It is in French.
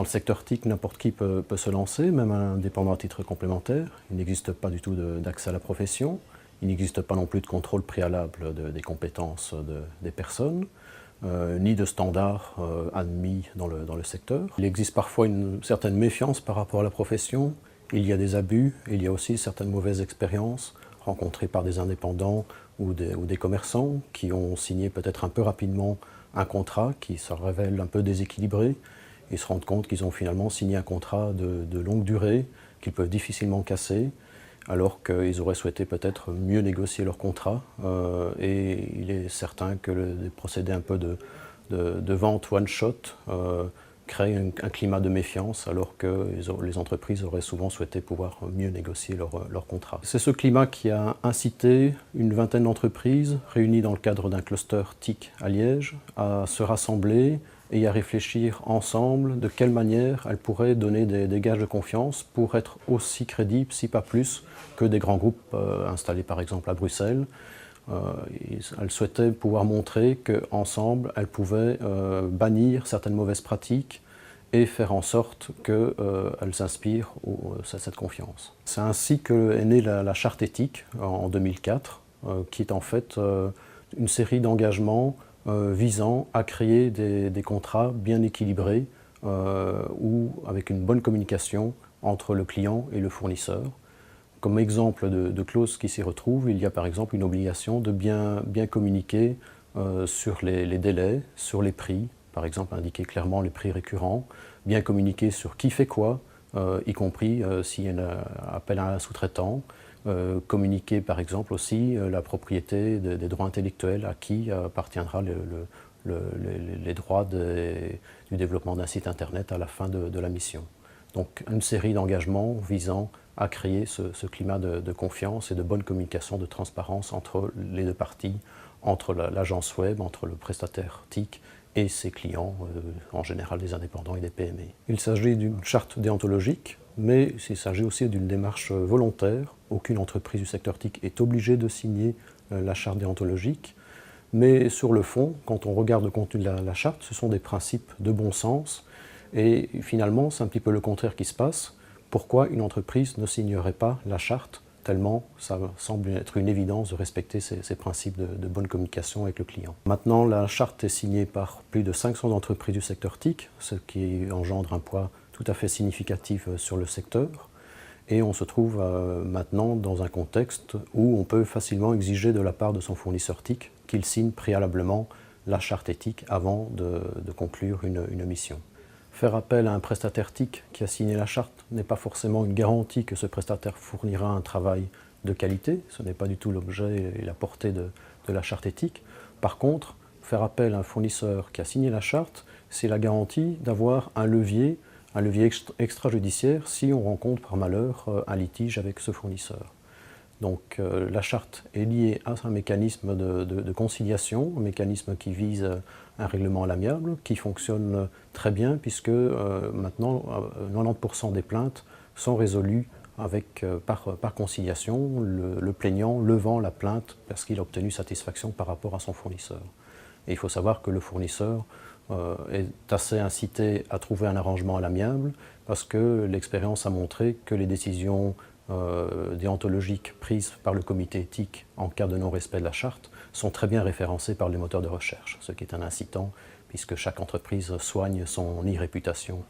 Dans le secteur TIC, n'importe qui peut se lancer, même un indépendant à titre complémentaire. Il n'existe pas du tout d'accès à la profession. Il n'existe pas non plus de contrôle préalable des compétences des personnes, ni de standards admis dans le secteur. Il existe parfois une certaine méfiance par rapport à la profession. Il y a des abus, il y a aussi certaines mauvaises expériences rencontrées par des indépendants ou des commerçants qui ont signé peut-être un peu rapidement un contrat qui se révèle un peu déséquilibré. Ils se rendent compte qu'ils ont finalement signé un contrat de longue durée, qu'ils peuvent difficilement casser, alors qu'ils auraient souhaité peut-être mieux négocier leur contrat. Et il est certain que des procédés un peu de vente one-shot créent un climat de méfiance, alors que les entreprises auraient souvent souhaité pouvoir mieux négocier leur contrat. C'est ce climat qui a incité une vingtaine d'entreprises, réunies dans le cadre d'un cluster TIC à Liège, à se rassembler et à réfléchir ensemble de quelle manière elles pourraient donner des gages de confiance pour être aussi crédibles, si pas plus, que des grands groupes installés par exemple à Bruxelles. Elles souhaitaient pouvoir montrer qu'ensemble, elles pouvaient bannir certaines mauvaises pratiques et faire en sorte qu'elles inspirent cette confiance. C'est ainsi qu'est née la charte éthique en 2004, qui est en fait une série d'engagements visant à créer des contrats bien équilibrés ou avec une bonne communication entre le client et le fournisseur. Comme exemple de clauses qui s'y retrouvent, il y a par exemple une obligation de bien communiquer sur les délais, sur les prix, par exemple indiquer clairement les prix récurrents, bien communiquer sur qui fait quoi, y compris s'il y a un appel à un sous-traitant, communiquer par exemple aussi la propriété des droits intellectuels, à qui appartiendra les droits du développement d'un site internet à la fin de la mission. Donc une série d'engagements visant à créer ce climat de confiance et de bonne communication, de transparence entre les deux parties, entre l'agence web, entre le prestataire TIC et ses clients, en général des indépendants et des PME. Il s'agit d'une charte déontologique, mais il s'agit aussi d'une démarche volontaire. Aucune entreprise du secteur TIC est obligée de signer la charte déontologique, mais sur le fond, quand on regarde le contenu de la charte, ce sont des principes de bon sens, et finalement, c'est un petit peu le contraire qui se passe. Pourquoi une entreprise ne signerait pas la charte, tellement ça semble être une évidence de respecter ces principes de bonne communication avec le client. Maintenant, la charte est signée par plus de 500 entreprises du secteur TIC, ce qui engendre un poids tout à fait significatif sur le secteur. Et on se trouve maintenant dans un contexte où on peut facilement exiger de la part de son fournisseur TIC qu'il signe préalablement la charte éthique avant de conclure une mission. Faire appel à un prestataire TIC qui a signé la charte n'est pas forcément une garantie que ce prestataire fournira un travail de qualité. Ce n'est pas du tout l'objet et la portée de la charte éthique. Par contre, faire appel à un fournisseur qui a signé la charte, c'est la garantie d'avoir un levier extrajudiciaire si on rencontre par malheur un litige avec ce fournisseur. Donc la charte est liée à un mécanisme de conciliation, un mécanisme qui vise un règlement à l'amiable, qui fonctionne très bien puisque maintenant 90% des plaintes sont résolues par conciliation, le plaignant levant la plainte parce qu'il a obtenu satisfaction par rapport à son fournisseur. Et il faut savoir que le fournisseur est assez incité à trouver un arrangement à l'amiable parce que l'expérience a montré que les décisions déontologiques prises par le comité éthique en cas de non-respect de la charte sont très bien référencées par les moteurs de recherche, ce qui est un incitant puisque chaque entreprise soigne son e-réputation.